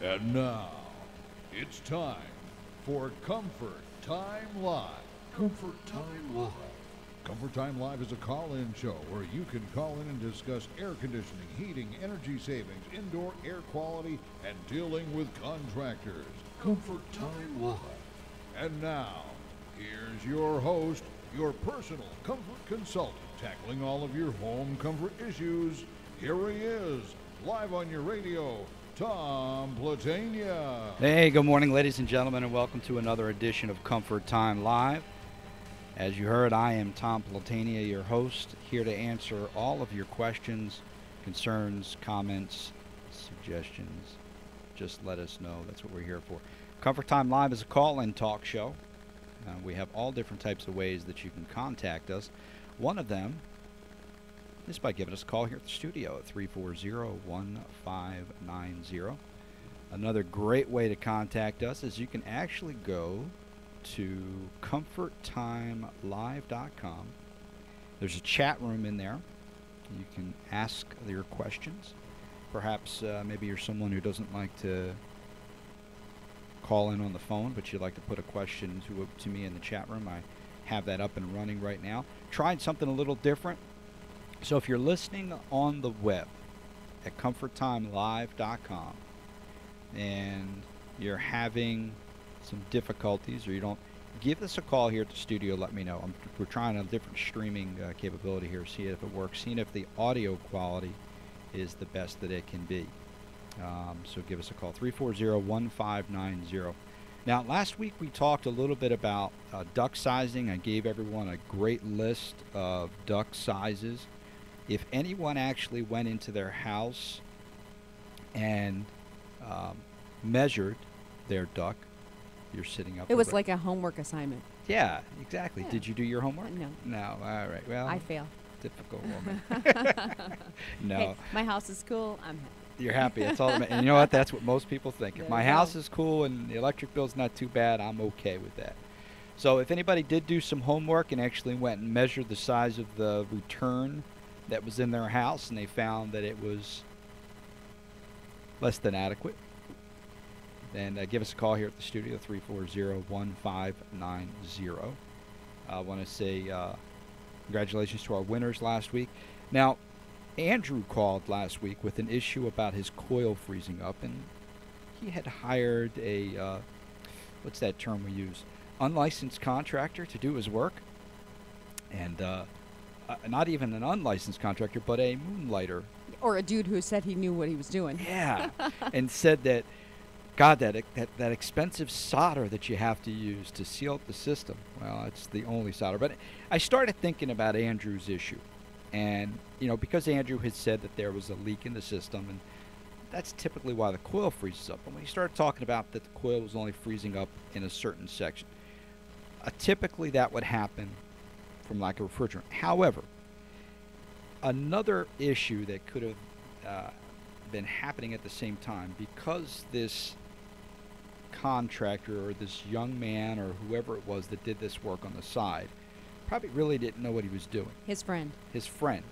And now, it's time for Comfort Time Live. Comfort Time Live. Comfort Time Live is a call-in show where you can call in and discuss air conditioning, heating, energy savings, indoor air quality, and dealing with contractors. Comfort Time Live. And now, here's your host, your personal comfort consultant, tackling all of your home comfort issues. Here he is, live on your radio, Tom Platania. Hey, good morning, ladies and gentlemen, and welcome to another edition of Comfort Time Live. As you heard, I am Tom Platania, your host, here to answer all of your questions, concerns, comments, suggestions. Just let us know. That's what we're here for. Comfort Time Live is a call-in talk show. We have all different types of ways that you can contact us. One of them is by giving us a call here at the studio at 340-1590. Another great way to contact us is you can actually go to comforttimelive.com. There's a chat room in there. You can ask your questions. Perhaps maybe you're someone who doesn't like to call in on the phone, but you'd like to put a question to me in the chat room. I have that up and running right now. Tried something a little different. So if you're listening on the web at comforttimelive.com and you're having some difficulties or you don't, give us a call here at the studio. Let me know. We're trying a different streaming capability here, see if it works, seeing if the audio quality is the best that it can be. So give us a call, 340-1590. Now, last week we talked a little bit about duct sizing. I gave everyone a great list of duct sizes. If anyone actually went into their house and measured their duct, you're sitting up. It was like a homework assignment. Yeah, exactly. Yeah. Did you do your homework? No. No. All right. Well, I fail. Difficult woman. No. Hey, my house is cool. I'm happy. You're happy. That's all. And you know what? That's what most people think. If There my you go. house is cool and the electric bill's not too bad, I'm okay with that. So if anybody did do some homework and actually went and measured the size of the return that was in their house and they found that it was less than adequate, then give us a call here at the studio, 340-1590. I want to say congratulations to our winners last week. Now, Andrew called last week with an issue about his coil freezing up, and he had hired a, what's that term we use, unlicensed contractor to do his work, and not even an unlicensed contractor, but a moonlighter. Or a dude who said he knew what he was doing. Yeah, and said that, God, that expensive solder that you have to use to seal up the system, well, it's the only solder. But I started thinking about Andrew's issue. And, you know, because Andrew had said that there was a leak in the system, and that's typically why the coil freezes up. And when he started talking about that the coil was only freezing up in a certain section, typically that would happen from lack of refrigerant. However, another issue that could have been happening at the same time, because this contractor or this young man or whoever it was that did this work on the side probably really didn't know what he was doing. His friend. His friend.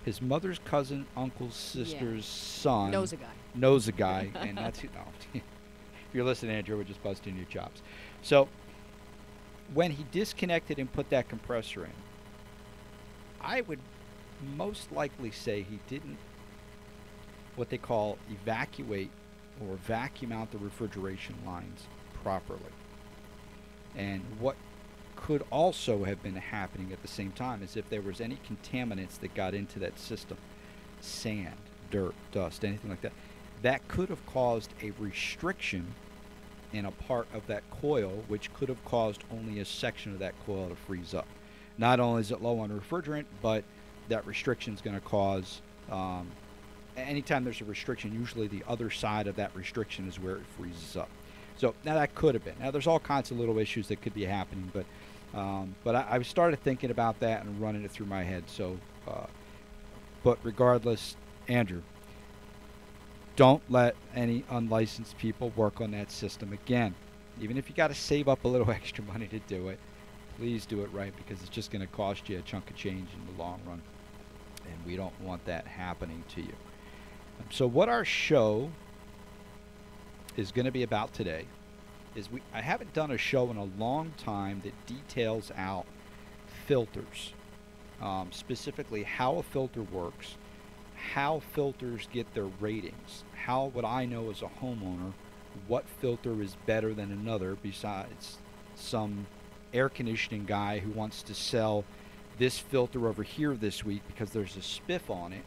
His mother's cousin, uncle's sister's son. Knows a guy. Knows a guy, and that's who. No. If you're listening, Andrew, we're just busting your chops. So when he disconnected and put that compressor in, I would most likely say he didn't what they call evacuate or vacuum out the refrigeration lines properly. And what could also have been happening at the same time is if there was any contaminants that got into that system, sand, dirt, dust, anything like that, that could have caused a restriction in a part of that coil, which could have caused only a section of that coil to freeze up. Not only is it low on refrigerant, but that restriction is going to cause, anytime there's a restriction, usually the other side of that restriction is where it freezes up. So now that could have been. Now there's all kinds of little issues that could be happening, but I started thinking about that and running it through my head. So, but regardless, Andrew, don't let any unlicensed people work on that system again. Even if you got to save up a little extra money to do it, please do it right, because it's just going to cost you a chunk of change in the long run, and we don't want that happening to you. So what our show is going to be about today is I haven't done a show in a long time that details out filters, specifically how a filter works, how filters get their ratings, how would I know as a homeowner what filter is better than another besides some air conditioning guy who wants to sell this filter over here this week because there's a spiff on it.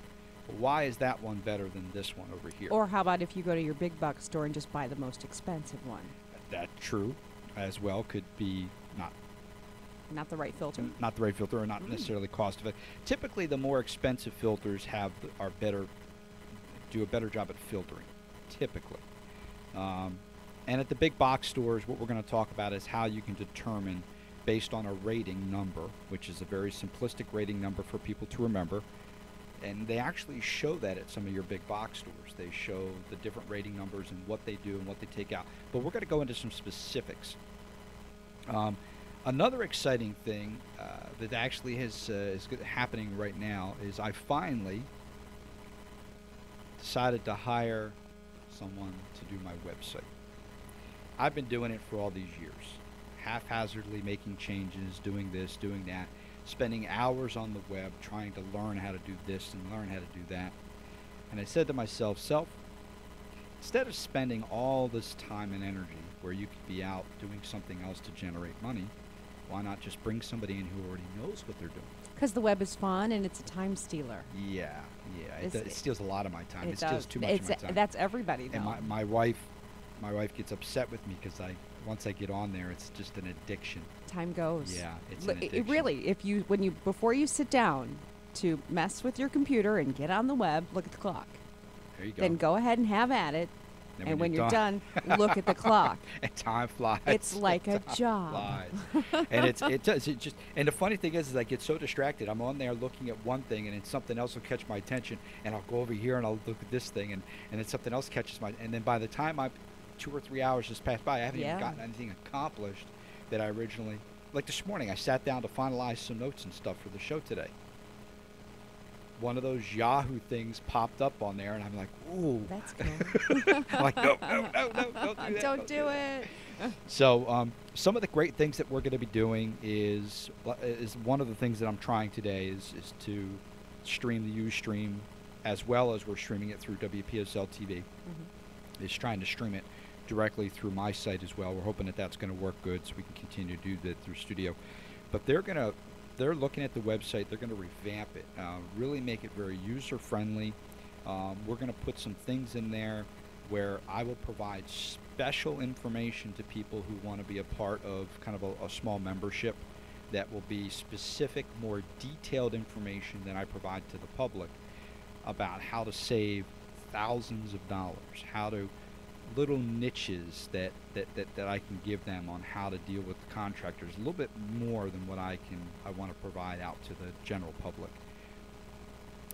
Why is that one better than this one over here? Or how about if you go to your big box store and just buy the most expensive one? That true as well could be Not the right filter? not the right filter or not necessarily cost effective. Typically the more expensive filters do a better job at filtering, typically. And at the big box stores, what we're going to talk about is how you can determine based on a rating number, which is a very simplistic rating number for people to remember. And they actually show that at some of your big box stores. They show the different rating numbers and what they do and what they take out. But we're going to go into some specifics. Another exciting thing that actually is happening right now is I finally decided to hire someone to do my website. I've been doing it for all these years, haphazardly making changes, doing this, doing that, spending hours on the web trying to learn how to do this and learn how to do that. And I said to myself, instead of spending all this time and energy where you could be out doing something else to generate money, why not just bring somebody in who already knows what they're doing? Because the web is fun and it's a time stealer. Yeah. It steals a lot of my time. It does. steals too much of my time. That's everybody, though. And my wife gets upset with me because once I get on there, it's just an addiction. Time goes. Yeah, it's an addiction. Really, before you sit down to mess with your computer and get on the web, look at the clock. There you go. Then go ahead and have at it. Then And when you're done, look at the clock. And time flies. It's like a Time job. flies. And it does. And the funny thing is I get so distracted. I'm on there looking at one thing, and then something else will catch my attention, and I'll go over here and I'll look at this thing, and then something else catches and then by the time 2 or 3 hours just passed by, I haven't even gotten anything accomplished that I originally. Like this morning, I sat down to finalize some notes and stuff for the show today. One of those Yahoo things popped up on there, and I'm like, ooh. That's cool. I'm like, no, don't do that. Don't do it. So some of the great things that we're going to be doing is one of the things that I'm trying today is to stream the Ustream as well as we're streaming it through WPSL TV. Is trying to stream it directly through my site as well. We're hoping that that's going to work good so we can continue to do that through Studio. But they're looking at the website. They're going to revamp it, really make it very user-friendly. We're going to put some things in there where I will provide special information to people who want to be a part of kind of a small membership that will be specific, more detailed information than I provide to the public about how to save thousands of dollars, little niches that I can give them on how to deal with the contractors, a little bit more than what I want to provide out to the general public.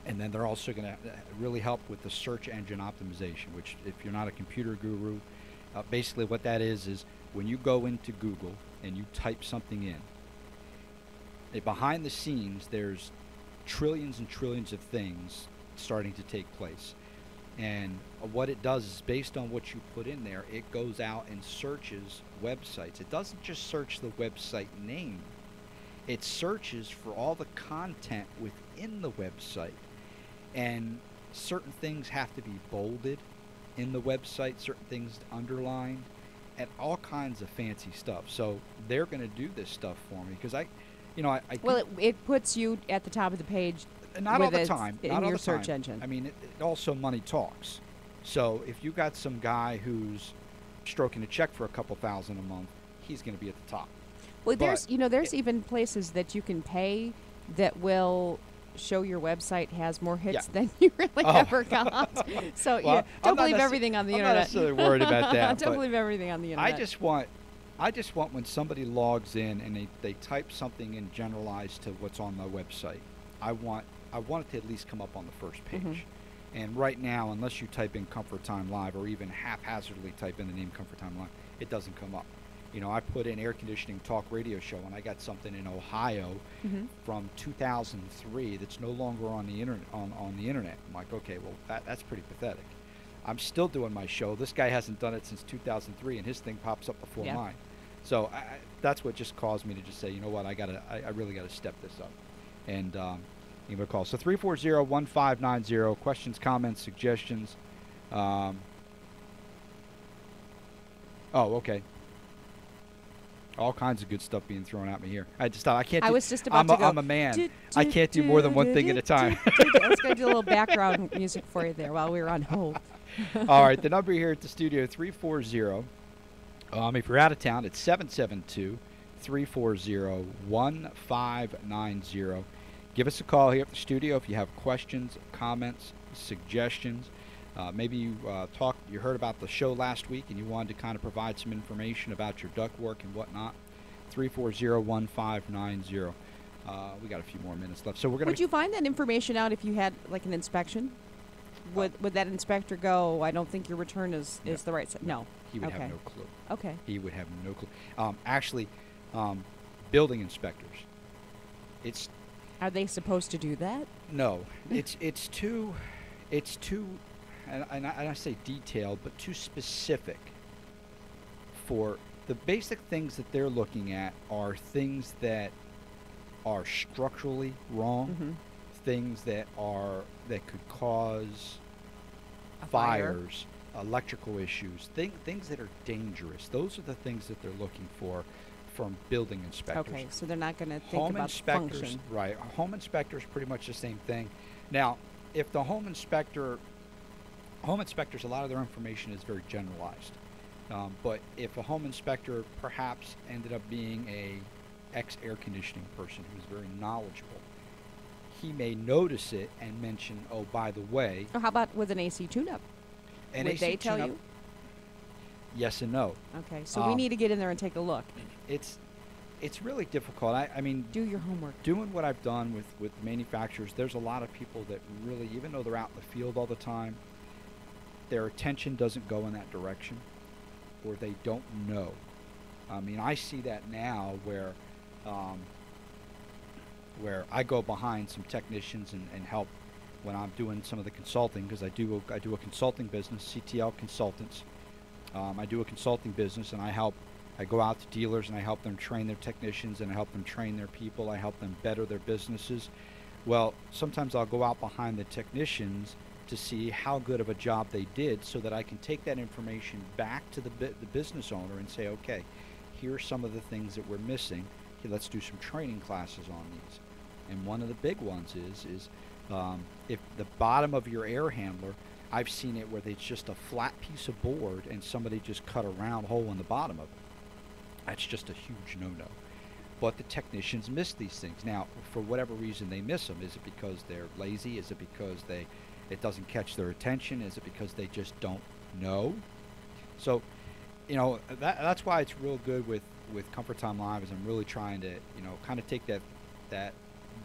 And then they're also going to really help with the search engine optimization, which if you're not a computer guru, basically what that is when you go into Google and you type something in, behind the scenes there's trillions and trillions of things starting to take place. And what it does is based on what you put in there, it goes out and searches websites. It doesn't just search the website name. It searches for all the content within the website. And certain things have to be bolded in the website, certain things underlined, and all kinds of fancy stuff. So they're going to do this stuff for me because it puts you at the top of the page. Not all the time. In your search engine. I mean, it also money talks. So if you got some guy who's stroking a check for a couple $1,000 a month, he's going to be at the top. Well, there's even places that you can pay that will show your website has more hits than you really ever got. So don't believe everything on the internet. I'm not necessarily worried about that. Don't believe everything on the internet. I just want when somebody logs in and they type something in generalized to what's on the website, I want it to at least come up on the first page. And right now, unless you type in Comfort Time Live or even haphazardly type in the name Comfort Time Live, it doesn't come up. I put in air conditioning talk radio show, and I got something in Ohio from 2003 that's no longer on the internet. On the internet, I'm like, okay, well that's pretty pathetic. I'm still doing my show. This guy hasn't done it since 2003, and his thing pops up before mine. So that's what just caused me to just say, you know what, I really gotta step this up, and give a call. So 340-1590. Questions, comments, suggestions. Oh, okay. All kinds of good stuff being thrown at me here. I just thought I can't. I was just about to go. I'm a man. I can't do more than one thing at a time. I was going to do a little background music for you there while we were on hold. All right, the number here at the studio 340. If you're out of town, it's 772-340-1590. Give us a call here at the studio if you have questions, comments, suggestions. Maybe you heard about the show last week and you wanted to kind of provide some information about your ductwork and whatnot. 340-1590. We got a few more minutes left, so we're gonna. Would you find that information out if you had like an inspection? Would that inspector go, I don't think your return is the right size? No. He would have no clue. Okay. He would have no clue. Actually, building inspectors. Are they supposed to do that? No. It's too, and I say detailed, but too specific. For the basic things that they're looking at are things that are structurally wrong, things that could cause fires, electrical issues, things that are dangerous. Those are the things that they're looking for from building inspectors. Okay, so they're not going to think about function. Right. Home inspectors, pretty much the same thing. Now, if the home inspectors, a lot of their information is very generalized. But if a home inspector perhaps ended up being a ex-air conditioning person who's very knowledgeable, he may notice it and mention, oh, by the way. Or how about with an AC tune-up? Would they tell you? Yes and no. Okay, so we need to get in there and take a look. It's really difficult. I mean, do your homework. Doing what I've done with manufacturers, there's a lot of people that really, even though they're out in the field all the time, their attention doesn't go in that direction, or they don't know. I mean, I see that now where I go behind some technicians and help when I'm doing some of the consulting, because I do a consulting business, CTL Consultants. I do a consulting business, and I go out to dealers and I help them train their technicians, and I help them train their people. I help them better their businesses. Well, sometimes I'll go out behind the technicians to see how good of a job they did, so that I can take that information back to the business owner and say, okay, here are some of the things that we're missing. Okay, let's do some training classes on these. And one of the big ones is if the bottom of your air handler, I've seen it where it's just a flat piece of board and somebody just cut a round hole in the bottom of it. That's just a huge no-no. But the technicians miss these things. Now, for whatever reason they miss them. Is it because they're lazy? Is it because it doesn't catch their attention? Is it because they just don't know? So, that's why it's real good with Comfort Time Live, is I'm really trying to, kind of take that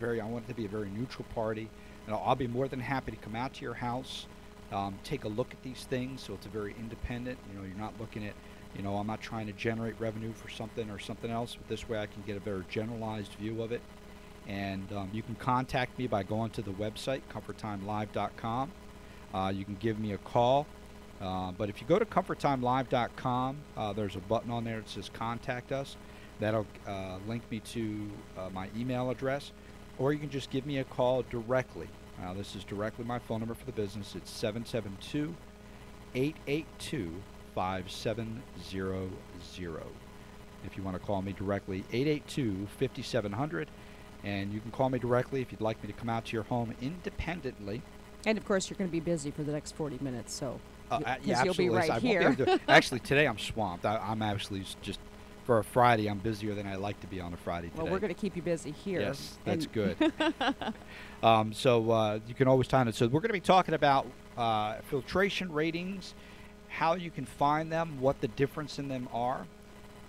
I want it to be a very neutral party. I'll be more than happy to come out to your house, take a look at these things, so it's a very independent, you're not looking at, I'm not trying to generate revenue for something or something else, but this way I can get a very generalized view of it. And you can contact me by going to the website, comforttimelive.com. You can give me a call. But if you go to comforttimelive.com, there's a button on there that says Contact Us. That'll link me to my email address. Or you can just give me a call directly. This is directly my phone number for the business. It's 772-882-5700. If you want to call me directly, 882-5700. And you can call me directly if you'd like me to come out to your home independently. And, of course, you're going to be busy for the next 40 minutes, so yeah, you'll be right here. Actually, today I'm swamped. I'm actually just, for a Friday, I'm busier than I like to be on a Friday today. Well, we're going to keep you busy here. Yes, that's good. So you can always time it. So we're going to be talking about filtration ratings, how you can find them, what the difference in them are,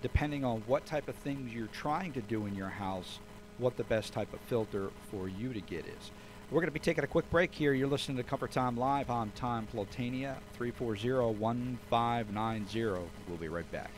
depending on what type of things you're trying to do in your house, what the best type of filter for you to get is. We're going to be taking a quick break here. You're listening to Comfort Time Live. I'm Tom Platania, 340-1590. We'll be right back.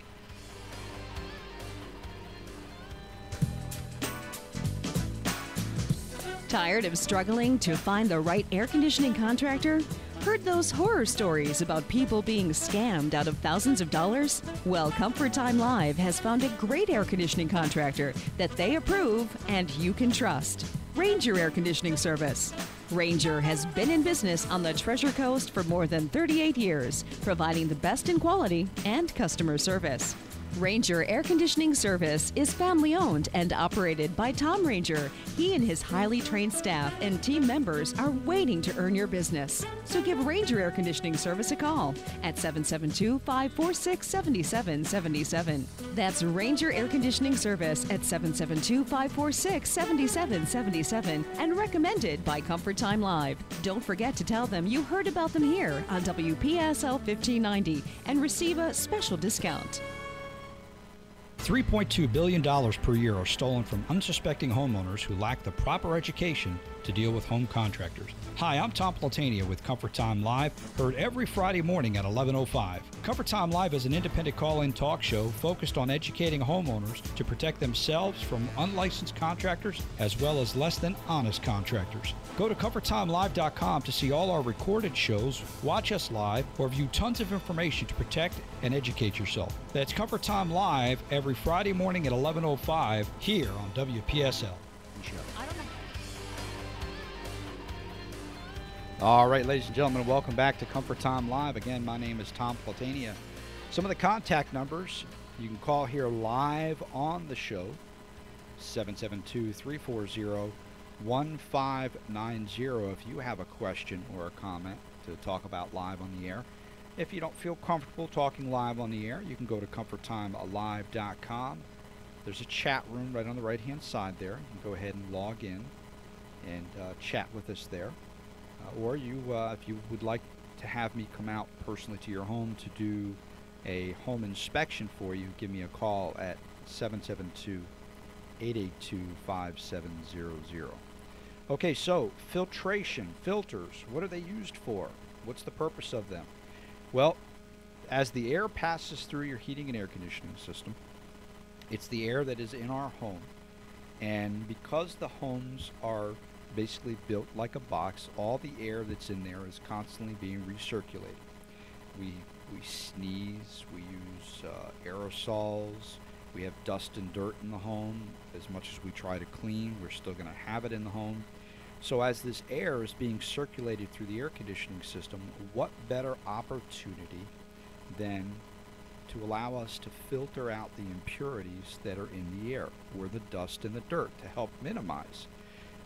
Tired of struggling to find the right air conditioning contractor? Heard those horror stories about people being scammed out of thousands of dollars? Well, Comfort Time Live has found a great air conditioning contractor that they approve and you can trust. Ranger Air Conditioning Service. Ranger has been in business on the Treasure Coast for more than 38 years, providing the best in quality and customer service. Ranger Air Conditioning Service is family-owned and operated by Tom Ranger. He and his highly trained staff and team members are waiting to earn your business. So give Ranger Air Conditioning Service a call at 772-546-7777. That's Ranger Air Conditioning Service at 772-546-7777 and recommended by Comfort Time Live. Don't forget to tell them you heard about them here on WPSL 1590 and receive a special discount. $3.2 billion per year are stolen from unsuspecting homeowners who lack the proper education to deal with home contractors. Hi, I'm Tom Platania with Comfort Time Live, heard every Friday morning at 11:05. Comfort Time Live is an independent call-in talk show focused on educating homeowners to protect themselves from unlicensed contractors as well as less than honest contractors. Go to ComfortTimeLive.com to see all our recorded shows, watch us live, or view tons of information to protect and educate yourself. That's Comfort Time Live every Friday morning at 11:05 here on WPSL. All right, ladies and gentlemen, welcome back to Comfort Time Live. Again, my name is Tom Platania. Some of the contact numbers you can call here live on the show, 772-340-1590 if you have a question or a comment to talk about live on the air. If you don't feel comfortable talking live on the air, you can go to ComfortTimeLive.com. There's a chat room right on the right-hand side there. You can go ahead and log in and chat with us there. Or you, if you would like to have me come out personally to your home to do a home inspection for you, give me a call at 772-882-5700. Okay, so filtration, filters, what are they used for? What's the purpose of them? Well, as the air passes through your heating and air conditioning system, it's the air that is in our home. And because the homes are basically built like a box, all the air that's in there is constantly being recirculated. We sneeze, we use aerosols, we have dust and dirt in the home. As much as we try to clean, we're still going to have it in the home. So as this air is being circulated through the air conditioning system, what better opportunity than to allow us to filter out the impurities that are in the air, or the dust and the dirt, to help minimize.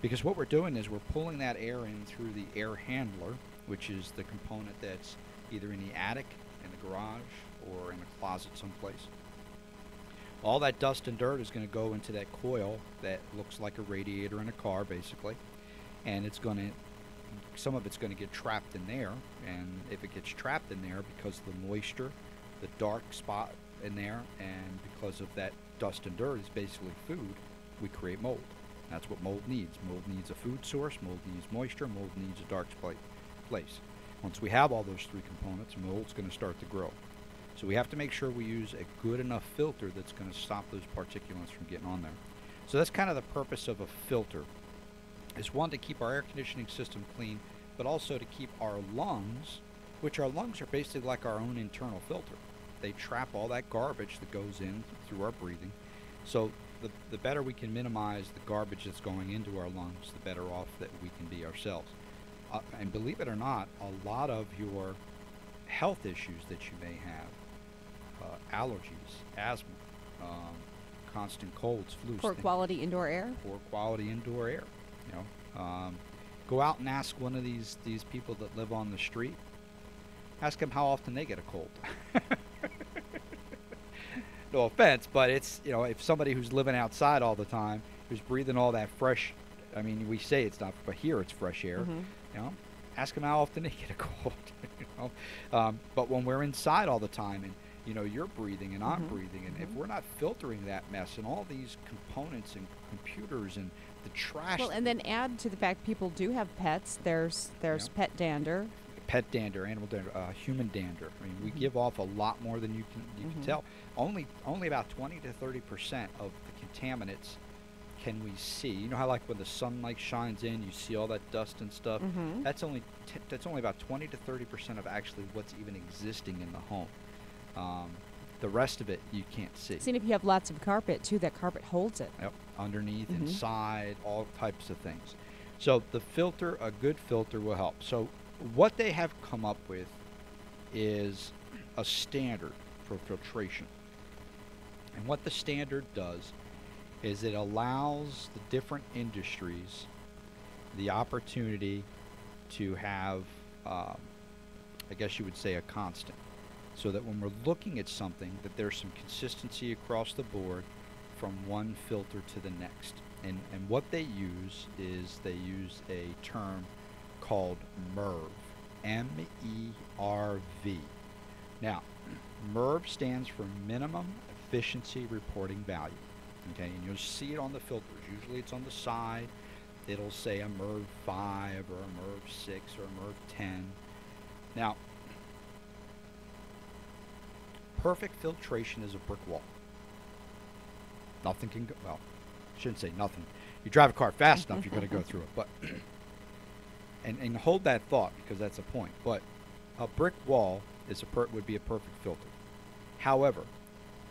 Because what we're doing is we're pulling that air in through the air handler, which is the component that's either in the attic, in the garage, or in a closet someplace. All that dust and dirt is going to go into that coil that looks like a radiator in a car, basically. And it's going to, some of it's going to get trapped in there. And if it gets trapped in there because of the moisture, the dark spot in there, and because of that dust and dirt is basically food, we create mold. That's what mold needs. Mold needs a food source, mold needs moisture, mold needs a dark place. Once we have all those three components, mold's going to start to grow. So we have to make sure we use a good enough filter that's going to stop those particulates from getting on there. So that's kind of the purpose of a filter. Is one, to keep our air conditioning system clean, but also to keep our lungs, which our lungs are basically like our own internal filter. They trap all that garbage that goes in through our breathing. So the better we can minimize the garbage that's going into our lungs, the better off that we can be ourselves. And believe it or not, a lot of your health issues that you may have, allergies, asthma, constant colds, flus. Poor quality indoor air? Poor quality indoor air. You know, go out and ask one of these people that live on the street. Ask them how often they get a cold. No offense, but it's, you know, if somebody who's living outside all the time, who's breathing all that fresh, I mean, we say it's not, but here it's fresh air. Mm-hmm. You know, ask them how often they get a cold. You know, but when we're inside all the time, and you know, you're breathing and I'm breathing, and if we're not filtering that mess and all these components and computers and the trash. Well, and then add to the fact people do have pets. There's pet dander. Pet dander, animal dander, human dander. I mean, we give off a lot more than you can tell. Only about 20 to 30% of the contaminants can we see? You know how like when the sunlight shines in, you see all that dust and stuff? Mm-hmm. That's only about 20 to 30% of actually what's even existing in the home. The rest of it you can't see. See, if you have lots of carpet too, that carpet holds it. Yep, underneath, Mhm. inside, all types of things. So the filter, a good filter will help. So what they have come up with is a standard for filtration. And what the standard does is it allows the different industries the opportunity to have, I guess you would say, a constant. So that when we're looking at something, that there's some consistency across the board from one filter to the next. And what they use is they use a term called MERV, M-E-R-V. Now, MERV stands for Minimum Efficiency Reporting Value. Okay, and you'll see it on the filters. Usually it's on the side. It'll say a MERV 5 or a MERV 6 or a MERV 10. Now, perfect filtration is a brick wall. Nothing can go, well, I shouldn't say nothing. You drive a car fast enough, you're going to go through it. But and hold that thought, because that's a point. But a brick wall is would be a perfect filter. However,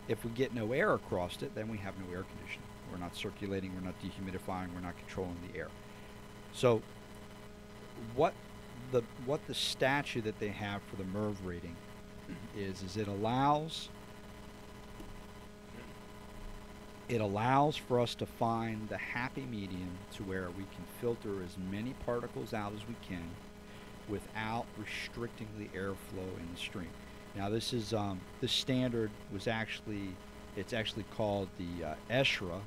if we get no air across it, then we have no air conditioning. We're not circulating, we're not dehumidifying, we're not controlling the air. So what the statute that they have for the MERV rating is it allows for us to find the happy medium to where we can filter as many particles out as we can without restricting the airflow in the stream. Now this is this standard was actually called the ESHRA,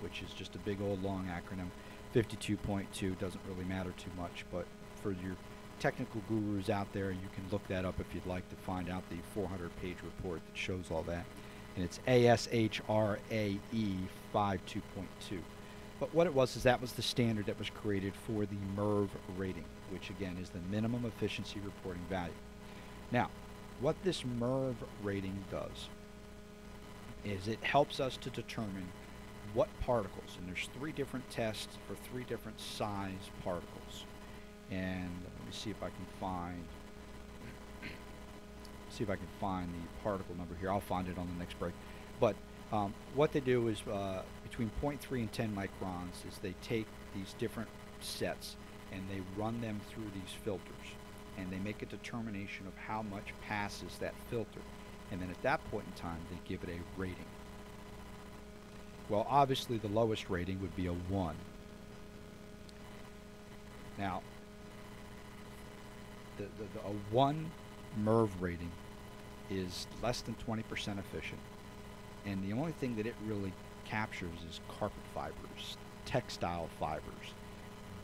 which is just a big old long acronym. 52.2 doesn't really matter too much, but for your technical gurus out there, you can look that up if you'd like to find out the 400-page report that shows all that. And it's ASHRAE 52.2. But what it was is that was the standard that was created for the MERV rating, which again is the minimum efficiency reporting value. Now, what this MERV rating does is it helps us to determine what particles, and there's 3 different tests for 3 different size particles. And let me see if I can find the particle number here. I'll find it on the next break. But what they do is between 0.3 and 10 microns is they take these different sets and they run them through these filters, and they make a determination of how much passes that filter, and then at that point in time they give it a rating. Well, obviously the lowest rating would be a 1. Now, a 1 MERV rating is less than 20% efficient, and the only thing that it really captures is carpet fibers, textile fibers,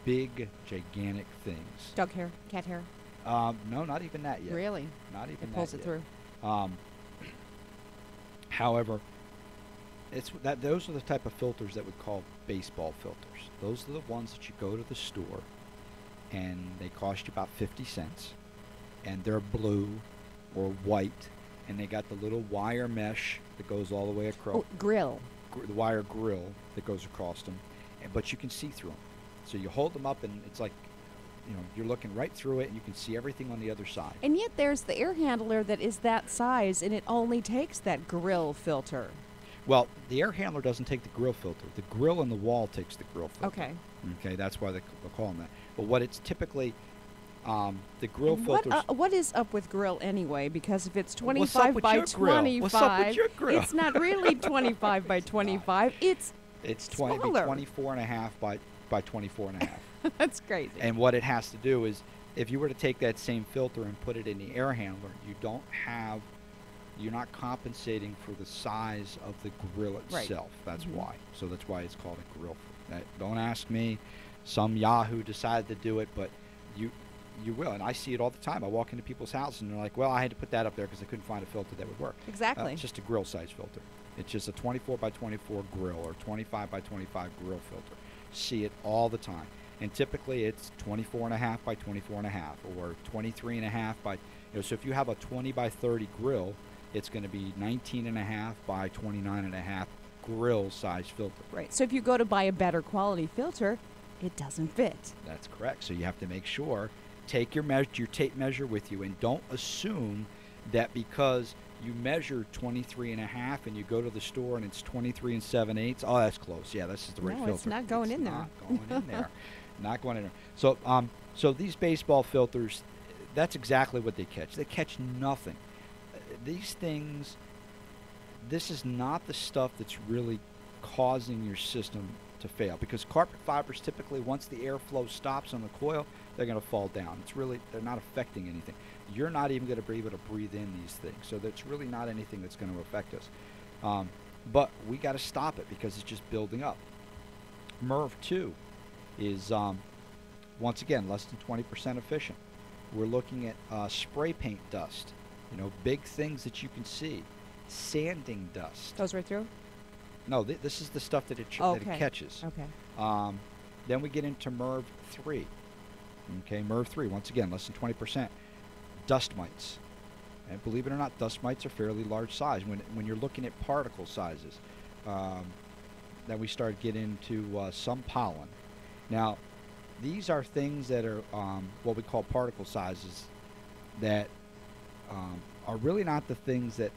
big, gigantic things. Dog hair, cat hair. No, not even that yet. Really? Not even It pulls that it yet. through. However, those are the type of filters that we call baseball filters. Those are the ones that you go to the store and they cost you about 50 cents, and they're blue or white, and they got the little wire mesh that goes all the way across. Oh, grill. The wire grill that goes across them, but you can see through them. So you hold them up and it's like, you're looking right through it and you can see everything on the other side. And yet there's the air handler that is that size, and it only takes that grill filter. Well, the air handler doesn't take the grill filter. The grill in the wall takes the grill filter. Okay. Okay, that's why they call them that. But what it's typically, the grill filters. What is up with grill anyway? Because if it's What's up 25 with by your grill? 25, What's up with your grill? it's not really 25 by 25. It's smaller. 24 and a half by 24 and a half. That's crazy. And what it has to do is, if you were to take that same filter and put it in the air handler, you're not compensating for the size of the grill itself. Right. That's why. So that's why it's called a grill. Don't ask me. Some Yahoo decided to do it, but you will. And I see it all the time. I walk into people's houses and they're like, well, I had to put that up there because I couldn't find a filter that would work. Exactly. It's just a grill size filter. It's just a 24 by 24 grill or 25 by 25 grill filter. See it all the time. And typically it's 24 and a half by 24 and a half or 23 and a half by, so if you have a 20 by 30 grill, it's going to be 19 and a half by 29 and a half grill size filter. Right. So if you go to buy a better quality filter, it doesn't fit. That's correct. So you have to make sure, take your tape measure with you, and don't assume that because you measure 23 and a half and you go to the store and it's 23 and 7/8. Oh, that's close. Yeah, this is the right filter. No, it's not going in there. Not going in there. Not going in there. So, so these baseball filters, that's exactly what they catch. They catch nothing. These things, this is not the stuff that's really causing your system to fail, because carpet fibers typically, once the airflow stops on the coil, they're going to fall down. It's really, they're not affecting anything. You're not even going to be able to breathe in these things, so that's really not anything that's going to affect us. But we got to stop it because it's just building up. MERV 2 is once again less than 20% efficient. We're looking at spray paint dust, big things that you can see, sanding dust. Goes right through? No, this is the stuff that it catches. Okay. Then we get into MERV 3. Okay, MERV 3, once again, less than 20%. Dust mites. And believe it or not, dust mites are fairly large size. When you're looking at particle sizes, then we start getting into some pollen. Now, these are things that are what we call particle sizes that are really not the things that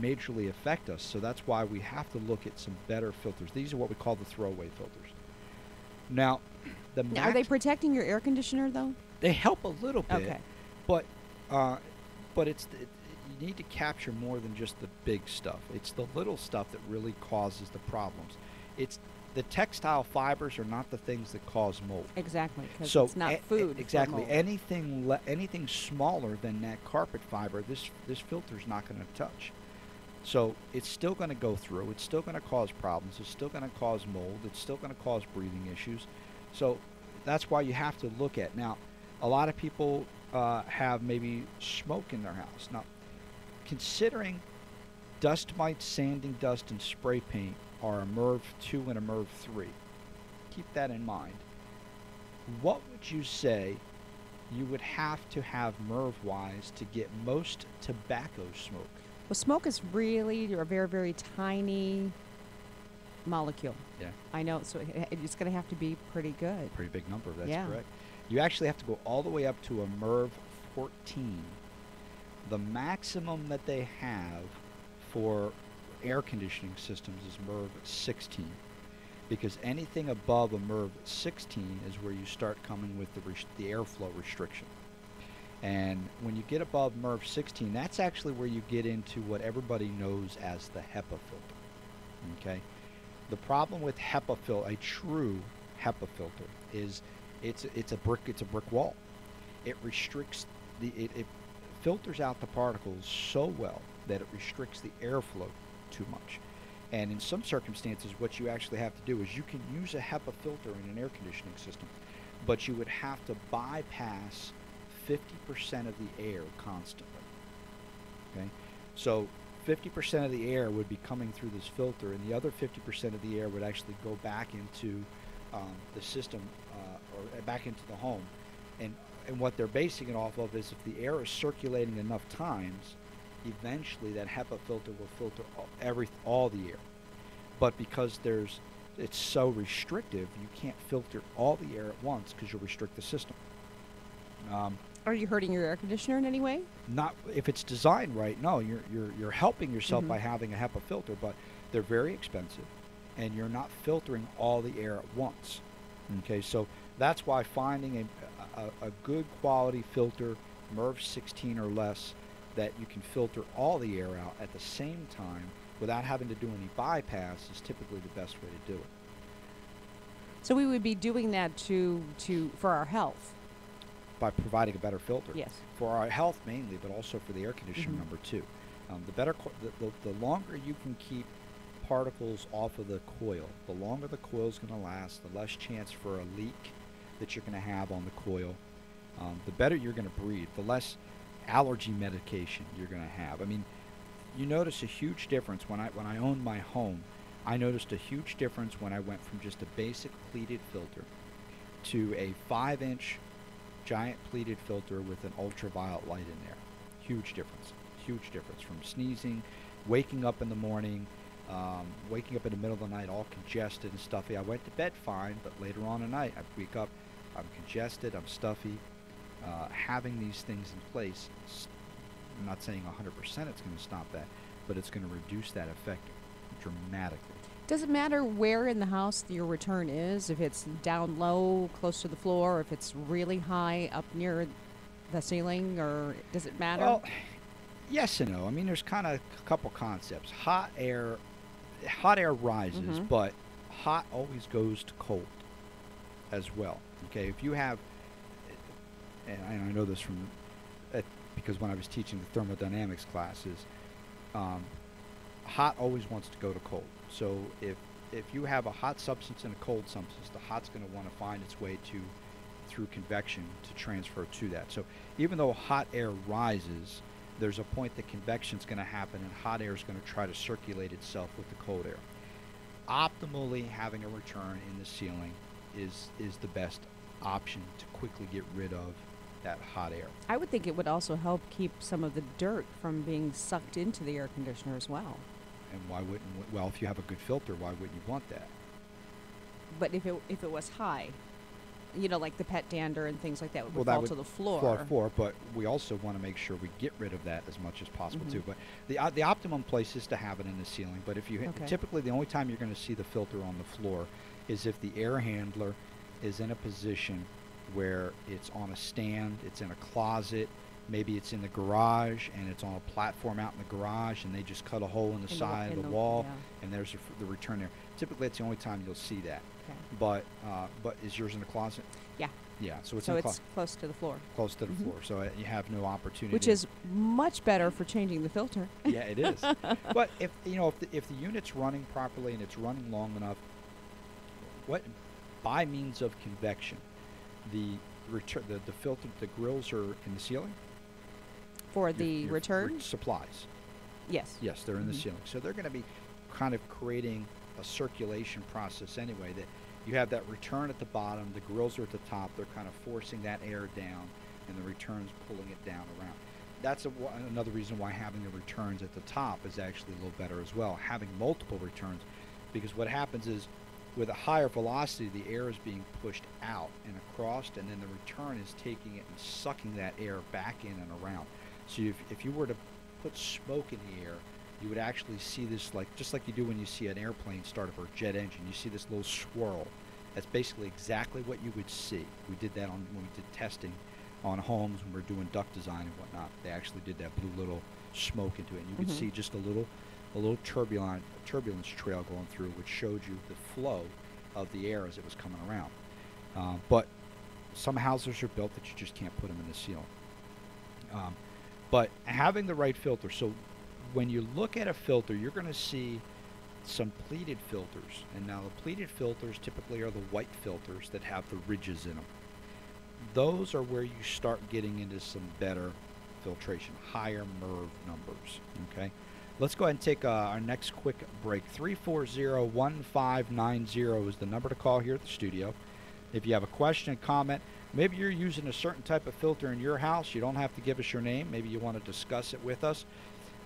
majorly affect us. So that's why we have to look at some better filters. These are what we call the throwaway filters. Now, are they protecting your air conditioner though? They help a little bit, okay. but you need to capture more than just the big stuff. It's the little stuff that really causes the problems. It's the textile fibers are not the things that cause mold. Exactly, because so it's not food. Exactly. For mold. Anything smaller than that carpet fiber, this filter's not going to touch. So it's still going to go through. It's still going to cause problems. It's still going to cause mold. It's still going to cause breathing issues. So that's why you have to look at. Now, a lot of people have maybe smoke in their house. Now, considering dust mites, sanding dust, and spray paint are a MERV 2 and a MERV 3, keep that in mind. What would you say you would have to have MERV-wise to get most tobacco smoke? Well, smoke is really a very, very tiny molecule. Yeah. I know, so it's going to have to be pretty good. Pretty big number, that's yeah. correct. You actually have to go all the way up to a MERV 14. The maximum that they have for air conditioning systems is MERV 16, because anything above a MERV 16 is where you start coming with the airflow restriction. And when you get above MERV 16, that's actually where you get into what everybody knows as the HEPA filter. Okay, the problem with a true HEPA filter, is it's a brick wall. It restricts it filters out the particles so well that it restricts the airflow too much. And in some circumstances, what you actually have to do is you can use a HEPA filter in an air conditioning system, but you would have to bypass 50% of the air constantly. Okay, so 50% of the air would be coming through this filter, and the other 50% of the air would actually go back into the system or back into the home. And what they're basing it off of is if the air is circulating enough times, eventually that HEPA filter will filter all the air. But because it's so restrictive, you can't filter all the air at once because you'll restrict the system. Are you hurting your air conditioner in any way? Not if it's designed right. No, you're helping yourself by having a HEPA filter, but they're very expensive, and you're not filtering all the air at once. Okay, so that's why finding a good quality filter, MERV 16 or less, that you can filter all the air out at the same time without having to do any bypass is typically the best way to do it. So we would be doing that for our health. By providing a better filter. Yes. For our health mainly, but also for the air conditioning number 2. The longer you can keep particles off of the coil, the longer the coil is going to last, the less chance for a leak that you're going to have on the coil, the better you're going to breathe, the less allergy medication you're going to have. I mean, you notice a huge difference when I owned my home. I noticed a huge difference when I went from just a basic pleated filter to a 5-inch giant pleated filter with an ultraviolet light in there. Huge difference. Huge difference from sneezing, waking up in the morning, waking up in the middle of the night all congested and stuffy. I went to bed fine, but later on at night, I wake up, I'm congested, I'm stuffy. Having these things in place, I'm not saying 100% it's going to stop that, but it's going to reduce that effect dramatically. Does it matter where in the house your return is? If it's down low, close to the floor, or if it's really high up near the ceiling, or does it matter? Well, yes and no. I mean, there's kind of a couple concepts. Hot air rises, but hot always goes to cold as well. Okay, if you have, and I know this from, because when I was teaching the thermodynamics classes, hot always wants to go to cold. So if you have a hot substance and a cold substance, the hot's going to want to find its way through convection to transfer to that. So even though hot air rises, there's a point that convection is going to happen, and hot air is going to try to circulate itself with the cold air. Optimally, having a return in the ceiling is the best option to quickly get rid of that hot air. I would think it would also help keep some of the dirt from being sucked into the air conditioner as well. And why wouldn't? Well, if you have a good filter, why wouldn't you want that? But if it was high, like the pet dander and things like that would fall to the floor. But we also want to make sure we get rid of that as much as possible too. But the optimum place is to have it in the ceiling. But if you typically the only time you're going to see the filter on the floor is if the air handler is in a position where it's on a stand, it's in a closet, maybe it's in the garage and it's on a platform out in the garage, and they just cut a hole in the side of the wall, and there's the return there. Typically, that's the only time you'll see that. Okay. But is yours in the closet? Yeah. Yeah. So it's close to the floor. Close to the floor, so you have no opportunity. Which is much better for changing the filter. Yeah, it is. But if the unit's running properly and it's running long enough, by means of convection, the filter, the grills are in the ceiling. For the return? Supplies. Yes. Yes, they're in the ceiling. So they're going to be kind of creating a circulation process anyway, that you have that return at the bottom, the grills are at the top, they're kind of forcing that air down, and the return's pulling it down around. That's another reason why having the returns at the top is actually a little better as well, having multiple returns, because what happens is with a higher velocity, the air is being pushed out and across, and then the return is taking it and sucking that air back in and around. So if you were to put smoke in the air, you would actually see this, just like you do when you see an airplane start up or a jet engine. You see this little swirl. That's basically exactly what you would see. We did that when we did testing on homes when we were doing duct design and whatnot. They actually did that blue little smoke into it, and you could see just a little turbulence trail going through, which showed you the flow of the air as it was coming around. But some houses are built that you just can't put them in the ceiling. But having the right filter, so when you look at a filter, you're going to see some pleated filters. And now the pleated filters typically are the white filters that have the ridges in them. Those are where you start getting into some better filtration, higher MERV numbers. Okay, let's go ahead and take our next quick break. 340-1590 is the number to call here at the studio. If you have a question, comment, maybe you're using a certain type of filter in your house, you don't have to give us your name. Maybe you want to discuss it with us.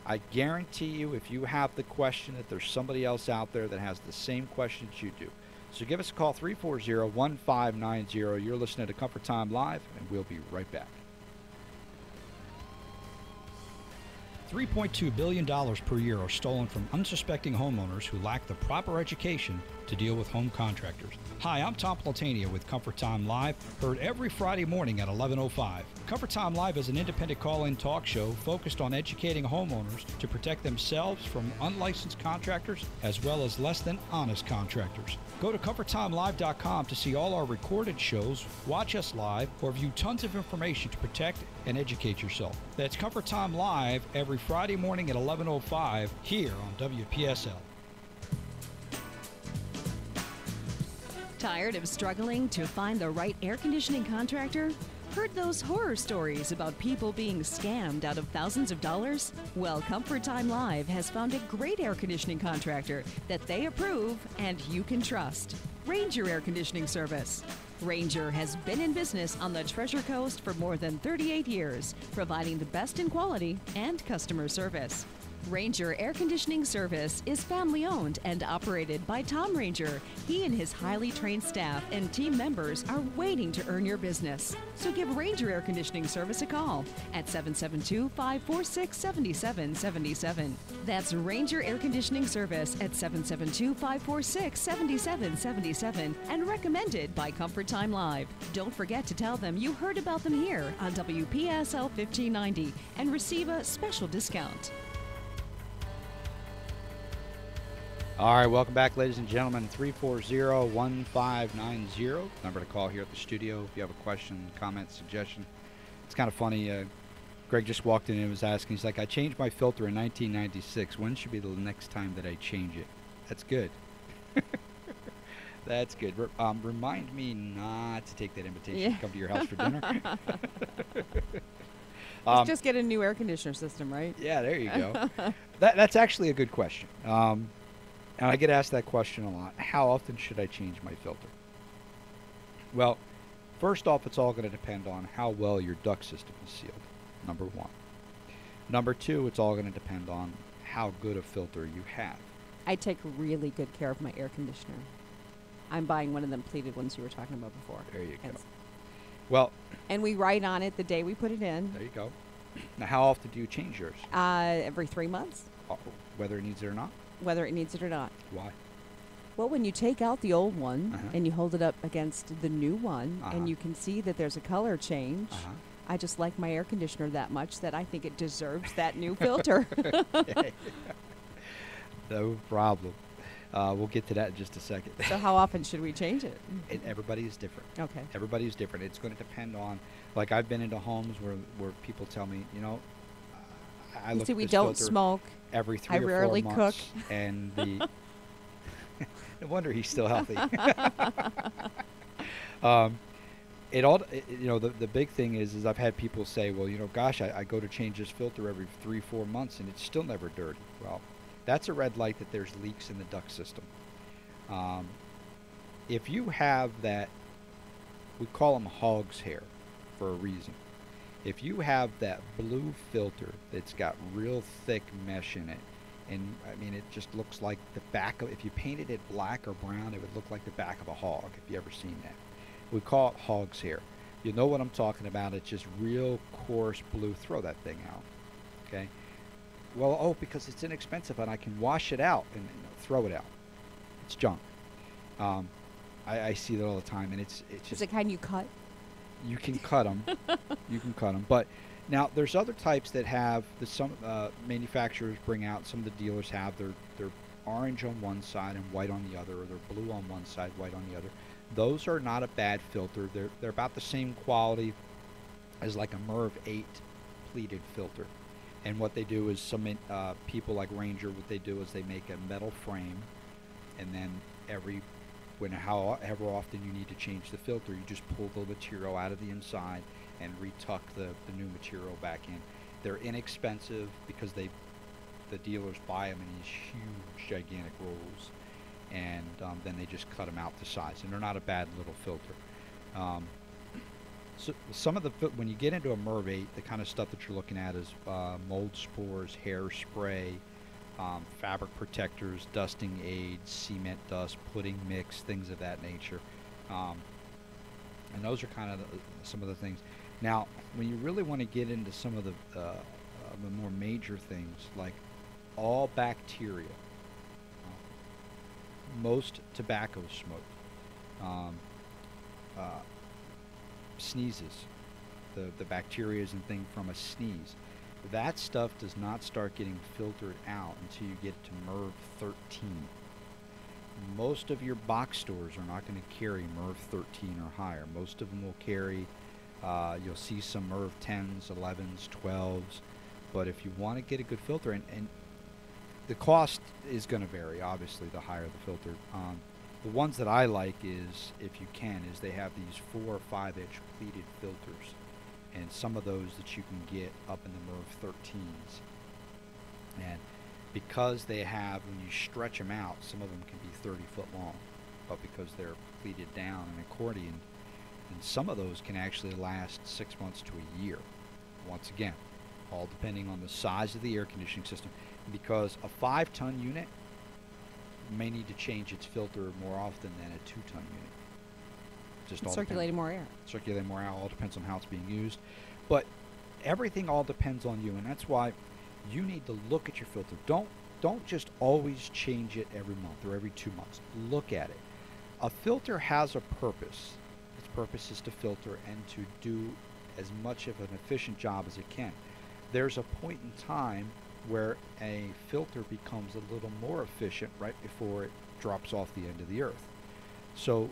I guarantee you, if you have the question, that there's somebody else out there that has the same questions you do. So give us a call, 340-1590. You're listening to Comfort Time Live, and we'll be right back. $3.2 billion per year are stolen from unsuspecting homeowners who lack the proper education to deal with home contractors. Hi, I'm Tom Platania with Comfort Time Live, heard every Friday morning at 11:05. Comfort Time Live is an independent call-in talk show focused on educating homeowners to protect themselves from unlicensed contractors as well as less than honest contractors. Go to ComfortTimeLive.com to see all our recorded shows, watch us live, or view tons of information to protect and educate yourself. That's Comfort Time Live every Friday morning at 11:05 here on WPSL. Tired of struggling to find the right air conditioning contractor? Heard those horror stories about people being scammed out of thousands of dollars? Well, Comfort Time Live has found a great air conditioning contractor that they approve and you can trust. Ranger Air Conditioning Service. Ranger has been in business on the Treasure Coast for more than 38 years, providing the best in quality and customer service. Ranger Air Conditioning Service is family owned and operated by Tom Ranger. He and his highly trained staff and team members are waiting to earn your business. So give Ranger Air Conditioning Service a call at 772-546-7777. That's Ranger Air Conditioning Service at 772-546-7777 and recommended by Comfort Time Live. Don't forget to tell them you heard about them here on WPSL 1590 and receive a special discount. All right, welcome back, ladies and gentlemen. 340-1590. Number to call here at the studio if you have a question, comment, suggestion. It's kind of funny. Greg just walked in and was asking. He's like, I changed my filter in 1996. When should be the next time that I change it? That's good. That's good. Remind me not to take that invitation to come to your house for dinner. Just get a new air conditioner system, right? Yeah, there you go. That's actually a good question. And I get asked that question a lot. How often should I change my filter? Well, first off, it's all going to depend on how well your duct system is sealed, number one. Number two, it's all going to depend on how good a filter you have. I take really good care of my air conditioner. I'm buying one of them pleated ones you were talking about before. There you go. Well, and we write on it the day we put it in. There you go. Now, how often do you change yours? Every 3 months. Whether it needs it or not? Whether it needs it or not. Why? Well, when you take out the old one and you hold it up against the new one and you can see that there's a color change, I just like my air conditioner that much that I think it deserves that new filter. No problem. We'll get to that in just a second. So how often should we change it? Everybody is different. Okay. Everybody's different. It's going to depend on, like I've been into homes where people tell me, I look see, at we this don't filter smoke. Every 3 I or 4 rarely months, cook. And the no wonder he's still healthy. The big thing is I've had people say, well, gosh, I go to change this filter every 3-4 months and it's still never dirty. Well, that's a red light that there's leaks in the duct system. If you have that, we call them hog's hair for a reason. If you have that blue filter that's got real thick mesh in it, and I mean it just looks like the back of, if you painted it black or brown, it would look like the back of a hog, if you ever seen that. We call it hog's hair. You know what I'm talking about. It's just real coarse blue. Throw that thing out. Okay? Well, because it's inexpensive and I can wash it out and throw it out. It's junk. I see that all the time, and it's just... Is it kind you cut? You can cut them. You can cut them. But now there's other types that have, some manufacturers bring out, some of the dealers have, they're orange on one side and white on the other, or they're blue on one side, white on the other. Those are not a bad filter. They're about the same quality as like a MERV 8 pleated filter. And what they do is some people like Ranger, what they do is they make a metal frame, and then however often you need to change the filter, you just pull the material out of the inside and retuck the new material back in. They're inexpensive because the dealers buy them in these huge, gigantic rolls, and then they just cut them out to size, and they're not a bad little filter. So some of when you get into a MERV 8, the kind of stuff that you're looking at is mold spores, hairspray, fabric protectors, dusting aids, cement dust, pudding mix, things of that nature. And those are kind of some of the things. Now, when you really want to get into some of the more major things, like all bacteria, most tobacco smoke, sneezes, the bacteria and thing from a sneeze, that stuff does not start getting filtered out until you get to MERV 13. Most of your box stores are not going to carry MERV 13 or higher. Most of them will carry, you'll see some MERV 10s, 11s, 12s, but if you want to get a good filter, and the cost is going to vary, obviously, the higher the filter. The ones that I like is, if you can, is they have these 4 or 5 inch pleated filters, and some of those that you can get up in the MERV 13s. And because they have, when you stretch them out, some of them can be 30 foot long, but because they're pleated down and accordion, and some of those can actually last 6 months to a year. Once again, all depending on the size of the air conditioning system. because a 5-ton unit may need to change its filter more often than a 2-ton unit. Just all circulating more air. Circulating more air. All depends on how it's being used. But everything all depends on you, and that's why you need to look at your filter. Don't just always change it every month or every 2 months. Look at it. A filter has a purpose. Its purpose is to filter and to do as much of an efficient job as it can. There's a point in time where a filter becomes a little more efficient right before it drops off the end of the earth. So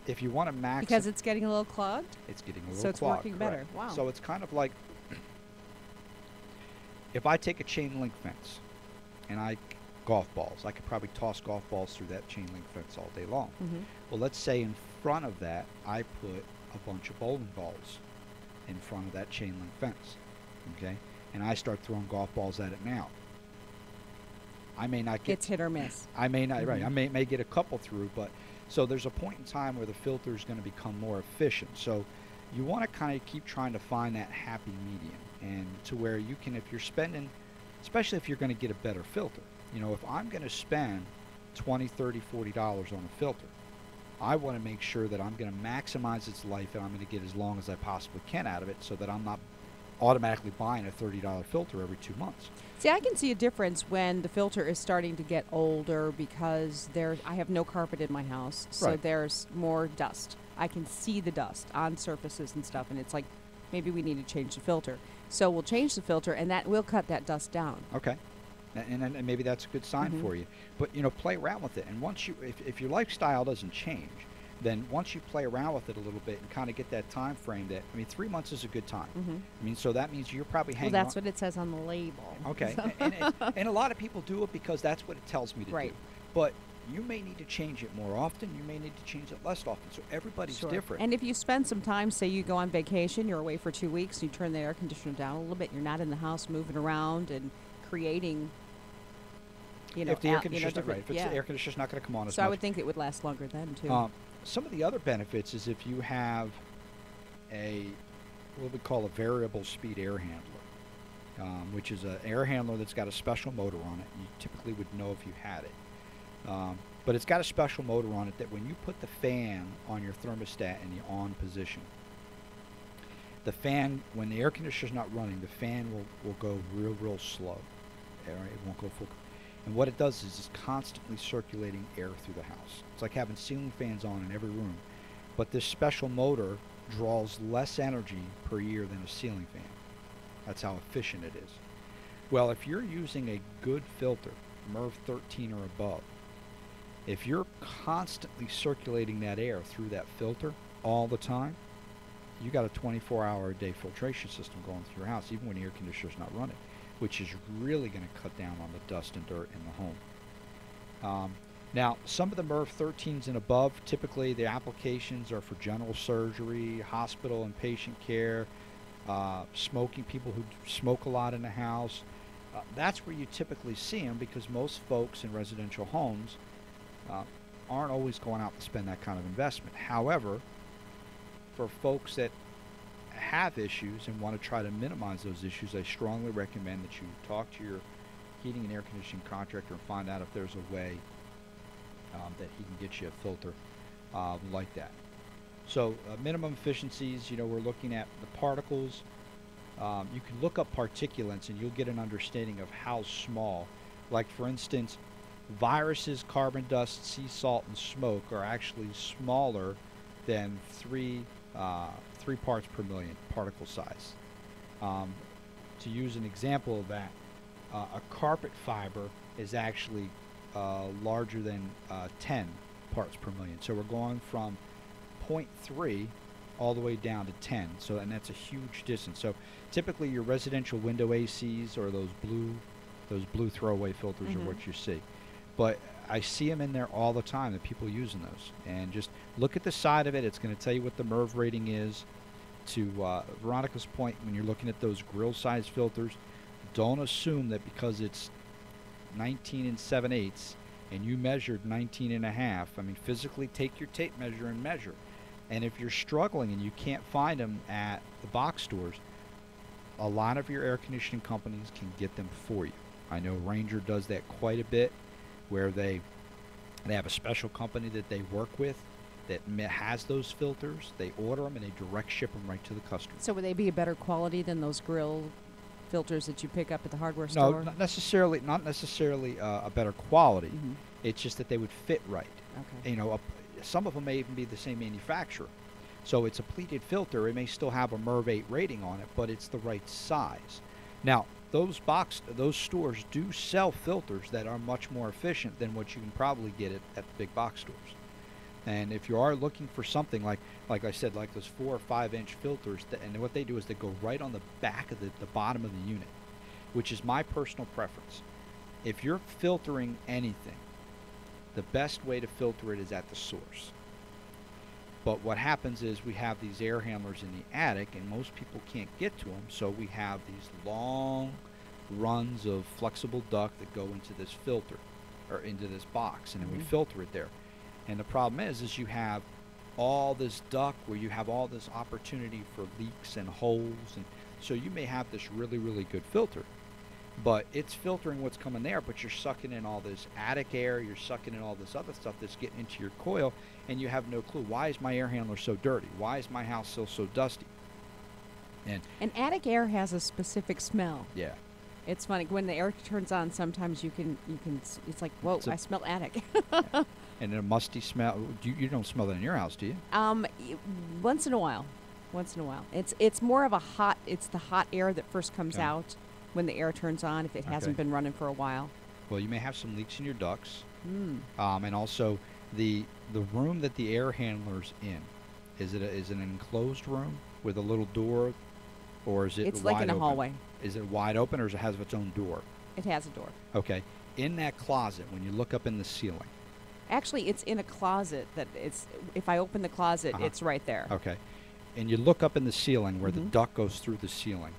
if you want to max because it's getting a little clogged? It's getting a little so it's clogged, working correct. better. Wow. So it's kind of like if I take a chain link fence and golf balls, I could probably toss golf balls through that chain link fence all day long. Well, let's say in front of that I put a bunch of bowling balls in front of that chain link fence, okay, and I start throwing golf balls at it now. I may not get it's hit or miss. I may not right. I may get a couple through, but so there's a point in time where the filter is going to become more efficient. So you want to kind of keep trying to find that happy medium, and to where you can, if you're spending, especially if you're going to get a better filter, you know, if I'm going to spend $20, $30, $40 on a filter, I want to make sure that I'm going to maximize its life and I'm going to get as long as I possibly can out of it, so that I'm not automatically buying a $30 filter every 2 months. See, I can see a difference when the filter is starting to get older because I have no carpet in my house, so Right. there's more dust. I can see the dust on surfaces and stuff, and it's like maybe we need to change the filter. So we'll change the filter, and that will cut that dust down. Okay. And maybe that's a good sign for you. But, you know, play around with it. And once you, if your lifestyle doesn't change, then once you play around with it a little bit and kind of get that time frame that, I mean, 3 months is a good time. I mean, so that means you're probably hanging Well, that's on. what it says on the label. Okay. and a lot of people do it because that's what it tells me to Right. do. But you may need to change it more often. You may need to change it less often. So everybody's Sure. different. And if you spend some time, say you go on vacation, you're away for 2 weeks, you turn the air conditioner down a little bit, you're not in the house moving around and creating, you know, if the air conditioner's not different- right, if it's the air conditioner's not going to come on as So much. I would think it would last longer then, too. Some of the other benefits is if you have what we call a variable speed air handler, which is an air handler that's got a special motor on it. You typically would know if you had it. But it's got a special motor on it that when you put the fan on your thermostat in the on position, the fan, when the air conditioner's not running, the fan will go real slow. All right, it won't go full. And what it does is it's constantly circulating air through the house. It's like having ceiling fans on in every room. But this special motor draws less energy per year than a ceiling fan. That's how efficient it is. Well, if you're using a good filter, MERV 13 or above, if you're constantly circulating that air through that filter all the time, you got a 24-hour-a-day filtration system going through your house, even when the air conditioner's not running, which is really going to cut down on the dust and dirt in the home. Now, some of the MERV 13s and above, typically the applications are for general surgery, hospital and patient care, smoking, people who smoke a lot in the house. That's where you typically see them, because most folks in residential homes aren't always going out to spend that kind of investment. However, for folks that have issues and want to try to minimize those issues, I strongly recommend that you talk to your heating and air conditioning contractor and find out if there's a way that he can get you a filter like that. So minimum efficiencies, you know, we're looking at the particles. You can look up particulates and you'll get an understanding of how small. Like, for instance, viruses, carbon dust, sea salt, and smoke are actually smaller than 3 parts per million particle size. To use an example of that, a carpet fiber is actually larger than 10 parts per million. So we're going from 0.3 all the way down to 10. So, and that's a huge distance. So typically your residential window ACs or those blue throwaway filters are what you see. But I see them in there all the time, that people using those. And just look at the side of it. It's going to tell you what the MERV rating is. To Veronica's point, when you're looking at those grill size filters, don't assume that because it's 19 7/8 and you measured 19 1/2. I mean, physically take your tape measure and measure. And if you're struggling and you can't find them at the box stores, a lot of your air conditioning companies can get them for you. I know Ranger does that quite a bit, where they have a special company that they work with that has those filters. They order them and they direct ship them right to the customer. So would they be a better quality than those grill filters that you pick up at the hardware No, store? not necessarily. Not necessarily a better quality. Mm-hmm. It's just that they would fit right. Okay. You know, some of them may even be the same manufacturer. So it's a pleated filter. It may still have a MERV 8 rating on it, but it's the right size. Now, those stores do sell filters that are much more efficient than what you can probably get at the big box stores. And if you are looking for something like I said, like those 4 or 5 inch filters, and what they do is they go right on the back of the bottom of the unit, which is my personal preference. If you're filtering anything, the best way to filter it is at the source. But what happens is we have these air handlers in the attic, and most people can't get to them, so we have these long runs of flexible duct that go into this filter, or into this box, and then we filter it there. And the problem is you have all this duct where you have all this opportunity for leaks and holes, and so you may have this really, really good filter, but it's filtering what's coming there, but you're sucking in all this attic air, you're sucking in all this other stuff that's getting into your coil, and you have no clue. Why is my air handler so dirty? Why is my house still so dusty? And attic air has a specific smell. Yeah. It's funny when the air turns on. Sometimes you can. It's like, whoa! I smell attic. And a musty smell. You don't smell that in your house, do you? Once in a while. It's more of a hot. It's the hot air that first comes out when the air turns on. If it hasn't been running for a while. Well, you may have some leaks in your ducts. And also the room that the air handler's in. Is it an enclosed room with a little door, or is it? It's like in a hallway. Is it wide open, or does it have its own door? It has a door. Okay. In that closet, when you look up in the ceiling. Actually, it's in a closet. If I open the closet, it's right there. Okay. And you look up in the ceiling where the duct goes through the ceiling.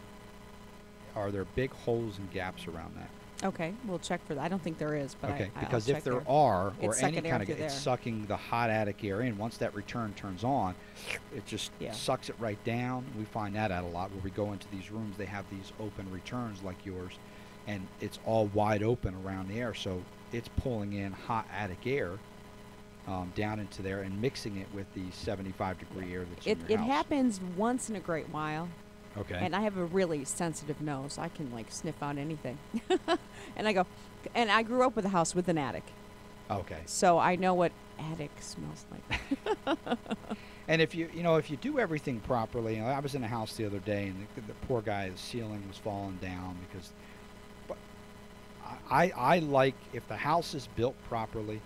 Are there big holes and gaps around that? Okay, we'll check for that. I don't think there is, but okay, I'll because check if there there. are, or It's any sucking kind of, air through it's there. sucking the hot attic air in. Once that return turns on, it just sucks it right down. We find that out a lot where we go into these rooms. They have these open returns like yours, and it's all wide open around the air, so it's pulling in hot attic air down into there and mixing it with the 75-degree air that's in your It house. happens once in a great while. Okay. And I have a really sensitive nose. I can like sniff out anything. And I go, and I grew up with a house with an attic. Okay. So I know what attic smells like. And if you do everything properly, I was in a house the other day, and the poor guy, the ceiling was falling down because. But I like, if the house is built properly,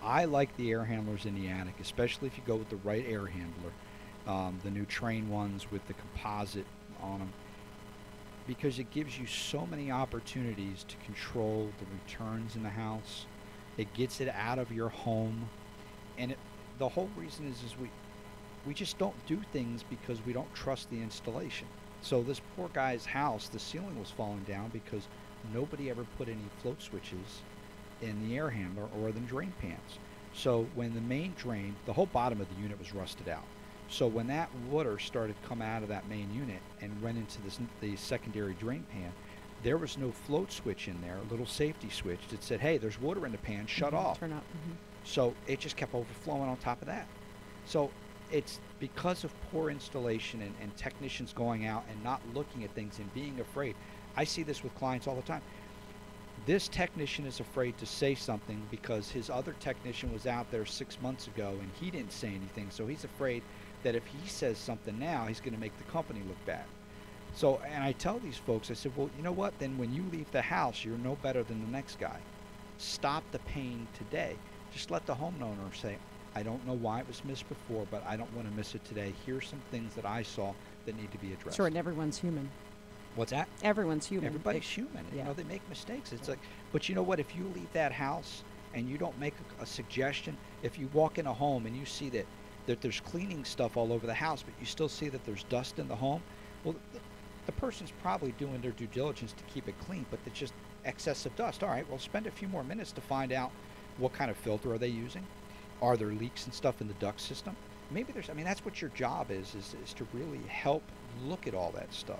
I like the air handlers in the attic, especially if you go with the right air handler, the new Train ones with the composite on them, because it gives you so many opportunities to control the returns in the house. It gets it out of your home, and the whole reason is we just don't do things because we don't trust the installation. So this poor guy's house, the ceiling was falling down because nobody ever put any float switches in the air handler or the drain pans. So when the main drain, the whole bottom of the unit was rusted out. So when that water started to come out of that main unit and went into the secondary drain pan, there was no float switch in there, a little safety switch that said, hey, there's water in the pan, shut off. Turn up. So it just kept overflowing on top of that. So it's because of poor installation and technicians going out and not looking at things and being afraid. I see this with clients all the time. This technician is afraid to say something because his other technician was out there 6 months ago and he didn't say anything, so he's afraid that if he says something now, he's going to make the company look bad. So, and I tell these folks, I said, well, you know what? Then when you leave the house, you're no better than the next guy. Stop the pain today. Just let the homeowner say, I don't know why it was missed before, but I don't want to miss it today. Here's some things that I saw that need to be addressed. Sure, and everyone's human. What's that? Everyone's human. Everybody's human. Yeah. You know, they make mistakes. It's like, but you know what? If you leave that house and you don't make a suggestion, if you walk in a home and you see that there's cleaning stuff all over the house, but you still see that there's dust in the home, well, the person's probably doing their due diligence to keep it clean, but it's just excessive dust. All right, well, spend a few more minutes to find out what kind of filter are they using. Are there leaks and stuff in the duct system? Maybe there's, I mean, that's what your job is to really help look at all that stuff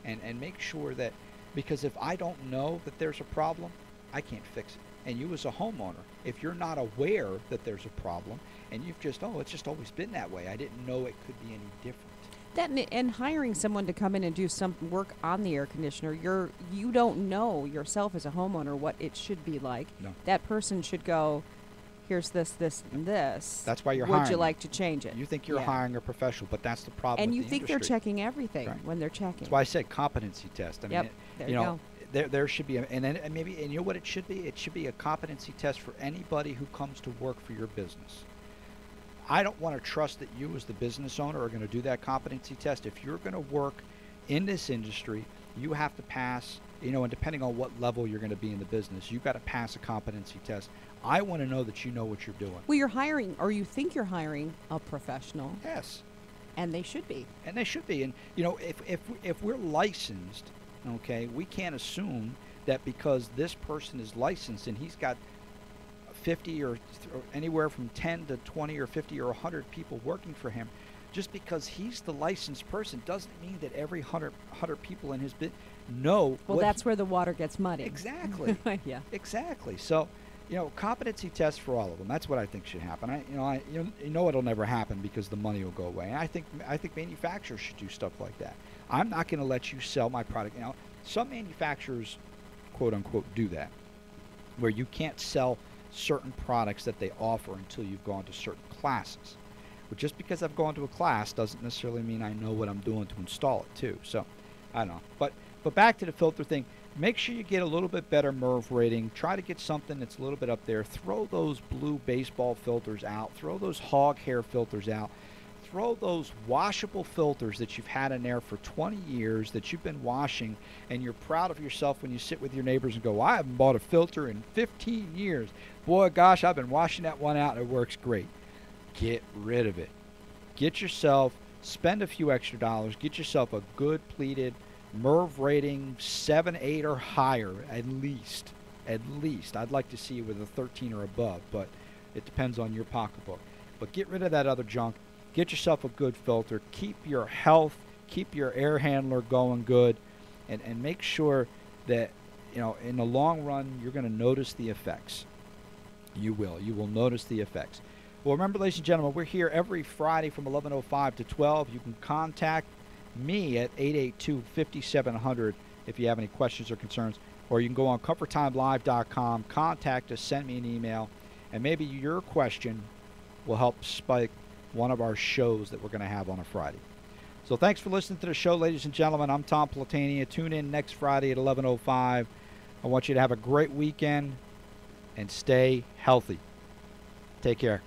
and make sure that Because if I don't know that there's a problem, I can't fix it. And you as a homeowner, if you're not aware that there's a problem, and you've just, it's just always been that way, I didn't know it could be any different. And hiring someone to come in and do some work on the air conditioner, you don't know yourself as a homeowner what it should be like. No. That person should go, here's this, and this. That's why you're Would hiring. you like to change it? You think you're hiring a professional, but that's the problem. And with you the think industry. they're checking everything when they're checking. That's why I said competency test. I mean, there you go. There should be, and you know what it should be? It should be a competency test for anybody who comes to work for your business. I don't want to trust that you as the business owner are going to do that competency test. If you're going to work in this industry, you have to pass, and depending on what level you're going to be in the business, you've got to pass a competency test. I want to know that you know what you're doing. Well, you're hiring, or you think you're hiring a professional. Yes. And they should be. And they should be. And, if we're licensed, okay, we can't assume that because this person is licensed and he's got 50 or anywhere from 10 to 20 or 50 or 100 people working for him, just because he's the licensed person doesn't mean that every 100 people in his business know. Well, that's where the water gets muddy. Exactly. Yeah. Exactly. So, competency tests for all of them. That's what I think should happen. It'll never happen because the money will go away. And I think manufacturers should do stuff like that. I'm not going to let you sell my product. Some manufacturers, quote unquote, do that, where you can't sell certain products that they offer until you've gone to certain classes. But just because I've gone to a class doesn't necessarily mean I know what I'm doing to install it too. So, I don't know. But back to the filter thing. Make sure you get a little bit better MERV rating. Try to get something that's a little bit up there. Throw those blue baseball filters out. Throw those hog hair filters out. Throw those washable filters that you've had in there for 20 years that you've been washing, and you're proud of yourself when you sit with your neighbors and go, I haven't bought a filter in 15 years. Boy, gosh, I've been washing that one out and it works great. Get rid of it. Spend a few extra dollars. Get yourself a good pleated MERV rating 7, 8 or higher at least. At least. I'd like to see you with a 13 or above, but it depends on your pocketbook. But get rid of that other junk. Get yourself a good filter. Keep your health, keep your air handler going good, and make sure that, in the long run, you're going to notice the effects. You will. You will notice the effects. Well, remember, ladies and gentlemen, we're here every Friday from 11:05 to 12. You can contact me at 882-5700 if you have any questions or concerns, or you can go on ComfortTimeLive.com, contact us, send me an email, and maybe your question will help spike one of our shows that we're going to have on a Friday. So thanks for listening to the show, ladies and gentlemen. I'm Tom Platania. Tune in next Friday at 11:05. I want you to have a great weekend and stay healthy. Take care.